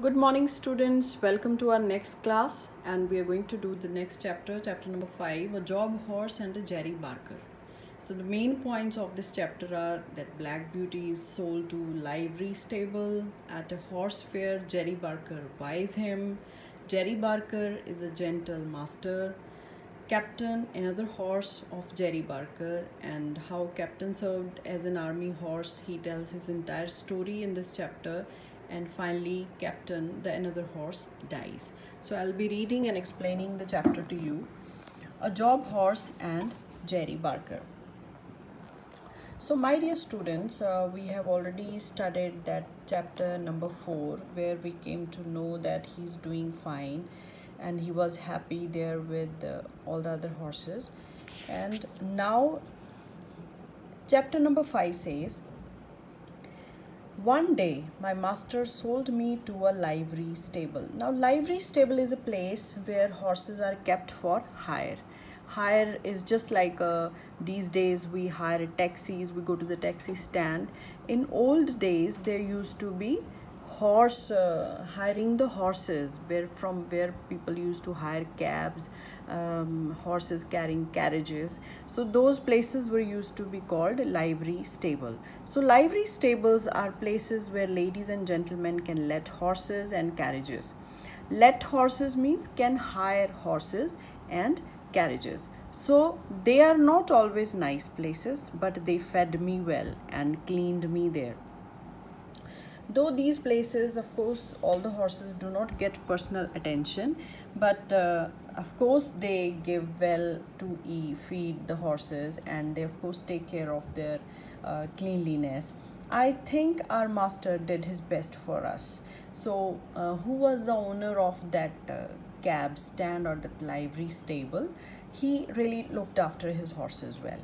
Good morning, students. Welcome to our next class, and we are going to do the next chapter, chapter number 5, a job horse and a Jerry Barker. So the main points of this chapter are that Black Beauty is sold to livery stable at a horse fair. Jerry Barker buys him. Jerry Barker is a gentle master. Captain, another horse of Jerry Barker, and how Captain served as an army horse. He tells his entire story in this chapter. And finally, Captain, the another horse, dies. So I'll be reading and explaining the chapter to you. A job horse and Jerry Barker. So my dear students, we have already studied that chapter number 4, where we came to know that he's doing fine and he was happy there with all the other horses. And now chapter number 5 says, one day my master sold me to a livery stable. Now livery stable is a place where horses are kept for hire. Hire is just like these days we hire taxis, we go to the taxi stand. In old days there used to be horse hiring the horses, where people used to hire cabs, horses carrying carriages. So those places were used to be called livery stable. So livery stables are places where ladies and gentlemen can let horses and carriages. Let horses means can hire horses and carriages. So they are not always nice places, but they fed me well and cleaned me there. Though these places, of course, all the horses do not get personal attention, but of course they give well to feed the horses, and they of course take care of their cleanliness. I think our master did his best for us. So who was the owner of that cab stand or that livery stable? He really looked after his horses well.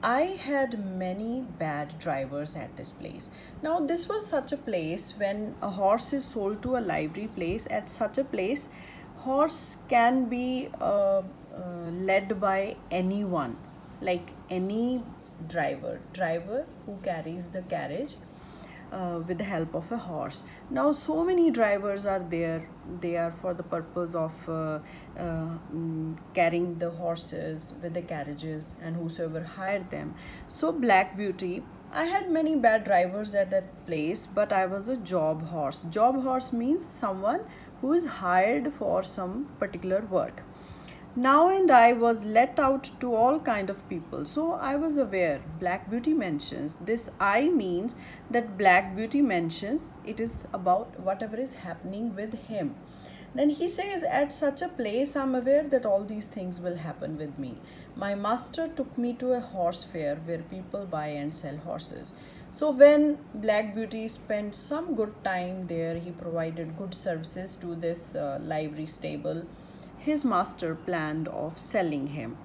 I had many bad drivers at this place. Now this was such a place, when a horse is sold to a livery place, at such a place horse can be led by anyone, like any driver who carries the carriage with the help of a horse. Now so many drivers are there. They are for the purpose of carrying the horses with the carriages and whosoever hired them. So Black Beauty, I had many bad drivers at that place, but I was a job horse. Job horse means someone who is hired for some particular work. Now and I was let out to all kind of people. So I was aware. Black Beauty mentions. This I means that Black Beauty mentions it is about whatever is happening with him. Then he says, at such a place I'm aware that all these things will happen with me. My master took me to a horse fair where people buy and sell horses. So when Black Beauty spent some good time there, he provided good services to this livery stable. His master planned of selling him.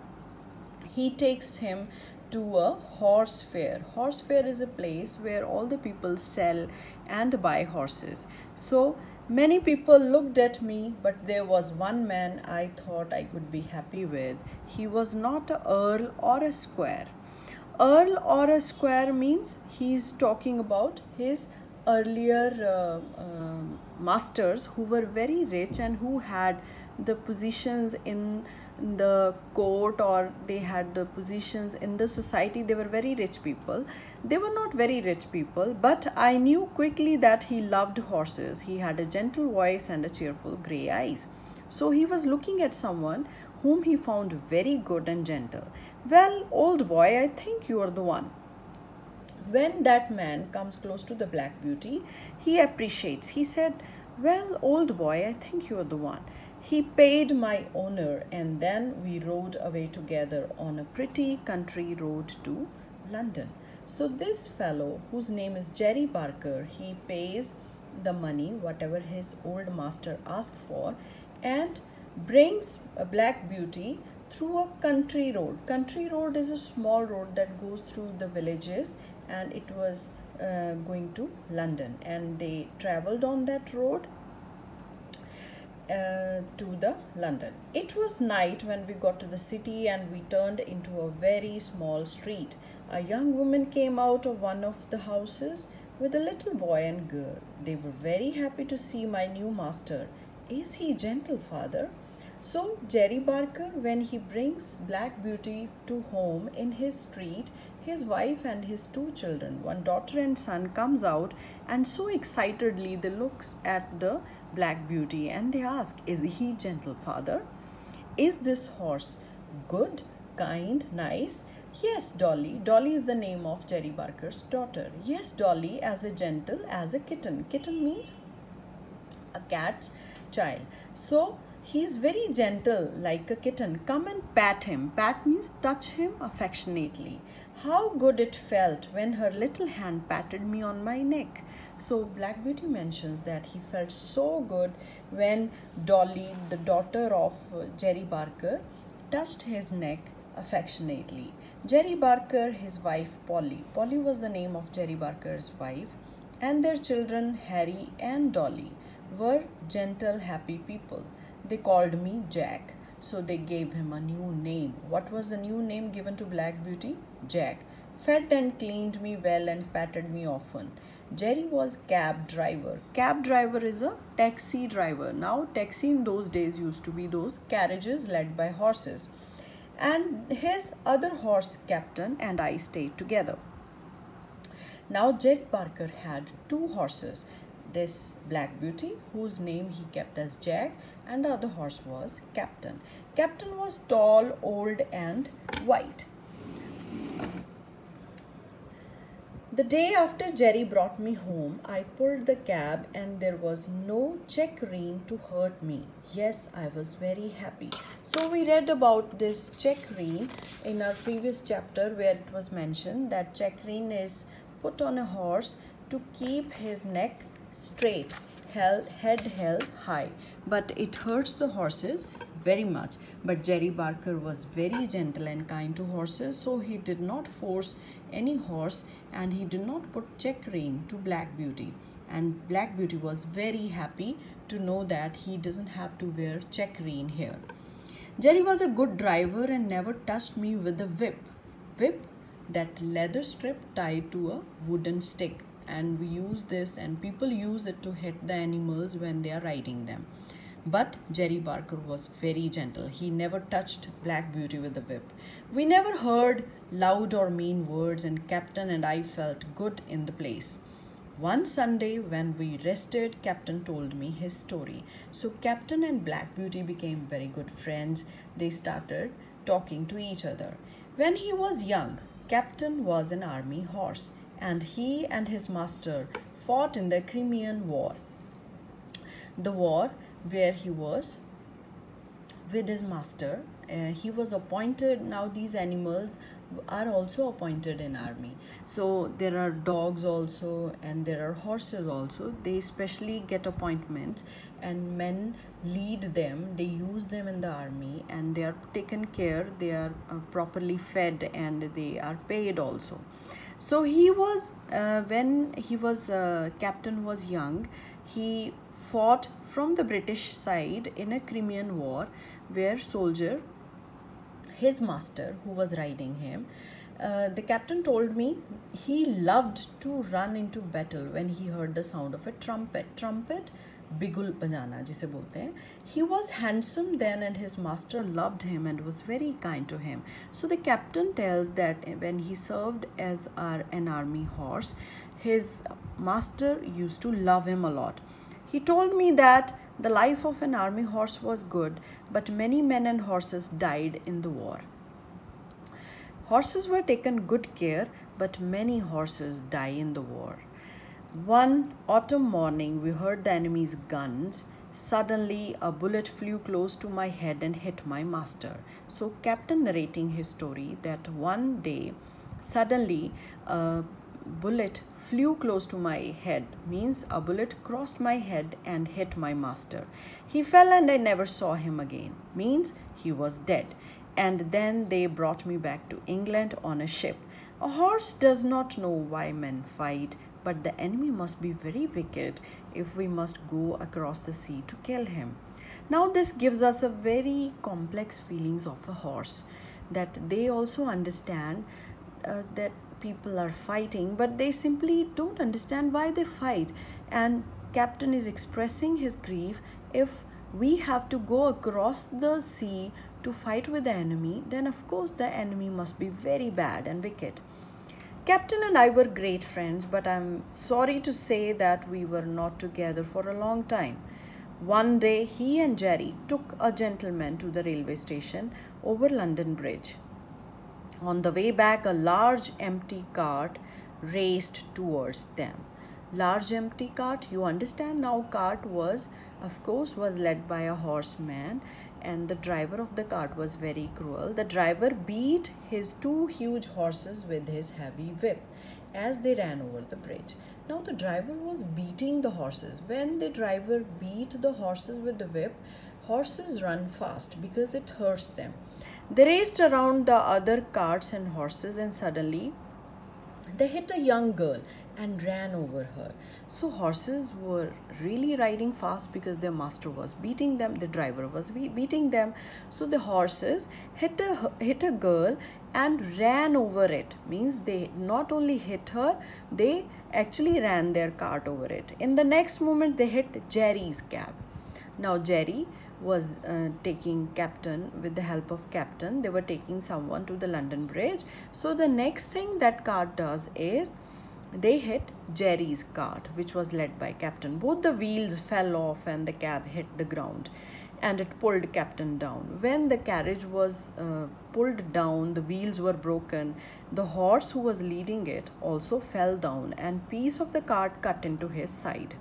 He takes him to a horse fair. Horse fair is a place where all the people sell and buy horses. So many people looked at me, but there was one man I thought I could be happy with. He was not an earl or a squire. Earl or a squire means he is talking about his earlier masters who were very rich and who had the positions in the court, or they had the positions in the society. They were very rich people. They were not very rich people, but I knew quickly that he loved horses. He had a gentle voice and a cheerful grey eyes. So he was looking at someone whom he found very good and gentle. Well, old boy, I think you are the one. When that man comes close to the Black Beauty, he appreciates. He said, well, old boy, I think you are the one. He paid my honor, and then we rode away together on a pretty country road to London. So this fellow, whose name is Jerry Barker, he pays the money, whatever his old master asked for, and brings a Black Beauty through a country road. Country road is a small road that goes through the villages, and it was going to London, and they traveled on that road to the London. It was night when we got to the city, and we turned into a very small street. A young woman came out of one of the houses with a little boy and girl. They were very happy to see my new master. Is he gentle, father? So Jerry Barker, when he brings Black Beauty to home in his street, his wife and his two children, one daughter and son, comes out, and so excitedly they look at the Black Beauty and they ask, is he gentle, father? Is this horse good, kind, nice? Yes, Dolly. Dolly is the name of Jerry Barker's daughter. Yes, Dolly, as a gentle as a kitten. Kitten means a cat's child. So he's very gentle like a kitten. Come and pat him. Pat means touch him affectionately. How good it felt when her little hand patted me on my neck. So Black Beauty mentions that he felt so good when Dolly, the daughter of Jerry Barker, touched his neck affectionately. Jerry Barker, his wife Polly. Polly was the name of Jerry Barker's wife, and their children Harry and Dolly were gentle, happy people. They called me Jack, so they gave him a new name. What was the new name given to Black Beauty? Jack. Fed and cleaned me well and patted me often. Jerry was cab driver. Cab driver is a taxi driver. Now taxi in those days used to be those carriages led by horses. And his other horse captain and I stayed together. Now Jerry Barker had two horses. This Black Beauty, whose name he kept as Jack, and the other horse was Captain. Captain was tall, old and white. The day after Jerry brought me home, I pulled the cab and there was no check-rein to hurt me. Yes, I was very happy. So we read about this check-rein in our previous chapter, where it was mentioned that check-rein is put on a horse to keep his neck straight, head held high. But it hurts the horses very much. But Jerry Barker was very gentle and kind to horses, so he did not force any horse and he did not put check rein to Black Beauty. And Black Beauty was very happy to know that he doesn't have to wear check rein here. Jerry was a good driver and never touched me with a whip. Whip, that leather strip tied to a wooden stick, and we use this and people use it to hit the animals when they are riding them. But Jerry Barker was very gentle. He never touched Black Beauty with the whip. We never heard loud or mean words, and Captain and I felt good in the place. One Sunday when we rested, Captain told me his story. So Captain and Black Beauty became very good friends. They started talking to each other. When he was young, Captain was an army horse, and he and his master fought in the Crimean War. The war where he was with his master. He was appointed. Now these animals are also appointed in army. So there are dogs also and there are horses also. They especially get appointments and men lead them. They use them in the army and they are taken care. They are properly fed and they are paid also. So he was, when he was, Captain was young, he fought from the British side in a Crimean War, where soldier, his master who was riding him, the captain told me he loved to run into battle when he heard the sound of a trumpet. Trumpet, bigul bajana jise bolte hain. He was handsome then and his master loved him and was very kind to him. So the captain tells that when he served as an army horse, his master used to love him a lot. He told me that the life of an army horse was good, but many men and horses died in the war. Horses were taken good care, but many horses die in the war. One autumn morning, we heard the enemy's guns. Suddenly, a bullet flew close to my head and hit my master. So, Captain narrating his story that one day, suddenly, a bullet flew close to my head, means a bullet crossed my head and hit my master. He fell and I never saw him again, means he was dead. And then they brought me back to England on a ship. A horse does not know why men fight, but the enemy must be very wicked if we must go across the sea to kill him. Now this gives us a very complex feelings of a horse, that they also understand that people are fighting, but they simply don't understand why they fight. And captain is expressing his grief. If we have to go across the sea to fight with the enemy, then of course the enemy must be very bad and wicked. Captain and I were great friends, but I'm sorry to say that we were not together for a long time. One day, he and Jerry took a gentleman to the railway station over London Bridge. On the way back, a large empty cart raced towards them. Large empty cart, you understand now, cart was, of course, was led by a horseman, and the driver of the cart was very cruel. The driver beat his two huge horses with his heavy whip as they ran over the bridge. Now the driver was beating the horses. When the driver beat the horses with the whip, horses run fast because it hurts them. They raced around the other carts and horses, and suddenly they hit a young girl and ran over her. So horses were really riding fast because their master was beating them, the driver was beating them. So the horses hit a girl and ran over it. Means they not only hit her, they actually ran their cart over it. In the next moment, they hit Jerry's cab. Now Jerry was taking captain. With the help of captain, they were taking someone to the London Bridge. So the next thing that cart does is they hit Jerry's cart, which was led by captain. Both the wheels fell off and the cab hit the ground, and it pulled captain down. When the carriage was pulled down, the wheels were broken. The horse who was leading it also fell down, and piece of the cart cut into his side.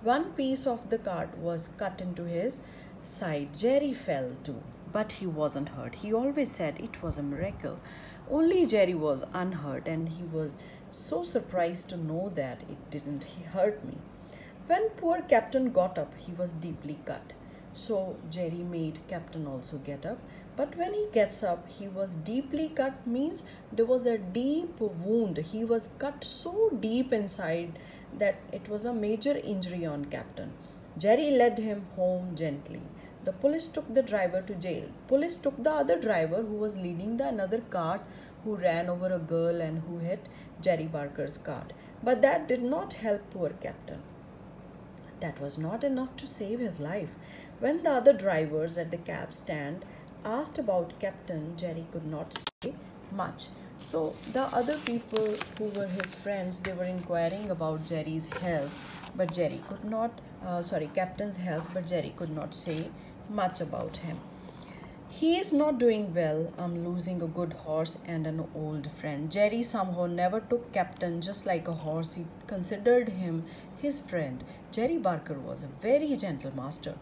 One piece of the cart was cut into his side. Jerry fell too, but he wasn't hurt. He always said it was a miracle. Only Jerry was unhurt, and he was so surprised to know that it didn't hurt me. When poor captain got up, he was deeply cut. So Jerry made captain also get up. But when he gets up, he was deeply cut, means there was a deep wound. He was cut so deep inside that it was a major injury on captain. Jerry led him home gently. The police took the driver to jail. Police took the other driver who was leading the another cart, who ran over a girl and who hit Jerry Barker's cart. But that did not help poor captain. That was not enough to save his life. When the other drivers at the cab stand asked about captain, Jerry could not say much. So the other people who were his friends, they were inquiring about Jerry's health, but Jerry could not, captain's health, but Jerry could not say much about him. He is not doing well. I'm losing a good horse and an old friend. Jerry somehow never took captain just like a horse. He considered him his friend. Jerry Barker was a very gentle master.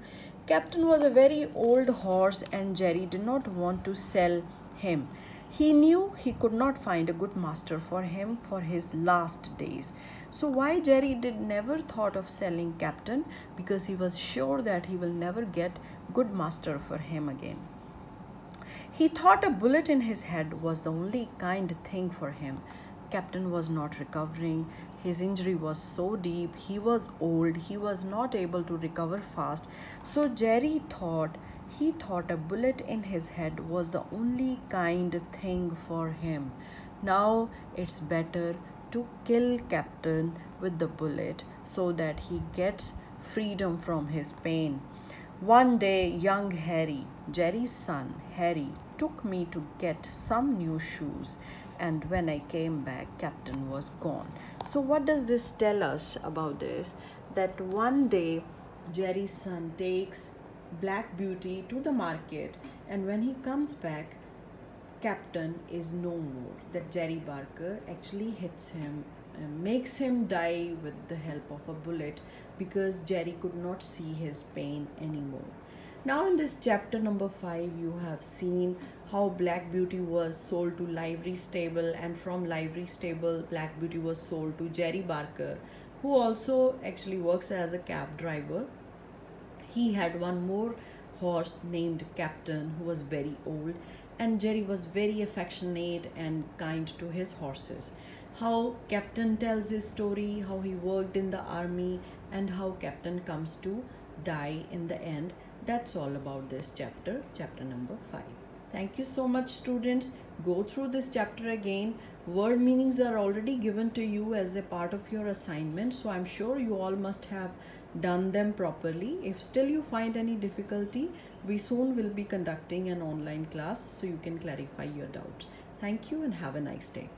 Captain was a very old horse, and Jerry did not want to sell him. He knew he could not find a good master for him for his last days. So why Jerry did never thought of selling captain? Because he was sure that he will never get good master for him again. He thought a bullet in his head was the only kind thing for him. Captain was not recovering. His injury was so deep. He was old. He was not able to recover fast. So Jerry thought, a bullet in his head was the only kind thing for him. Now it's better to kill captain with the bullet so that he gets freedom from his pain. One day, young Harry, Jerry's son, Harry, took me to get some new shoes, and when I came back, captain was gone. So what does this tell us about this? That one day, Jerry's son takes Black Beauty to the market, and when he comes back, captain is no more. That Jerry Barker actually hits him and makes him die with the help of a bullet, because Jerry could not see his pain anymore. Now in this chapter number 5, you have seen how Black Beauty was sold to Livery Stable, and from Livery Stable, Black Beauty was sold to Jerry Barker, who also actually works as a cab driver. He had one more horse named Captain, who was very old, and Jerry was very affectionate and kind to his horses. How Captain tells his story, how he worked in the army, and how Captain comes to die in the end. That's all about this chapter, chapter number 5. Thank you so much, students. Go through this chapter again. Word meanings are already given to you as a part of your assignment, so I'm sure you all must have done them properly. If still you find any difficulty, we soon will be conducting an online class so you can clarify your doubts. Thank you and have a nice day.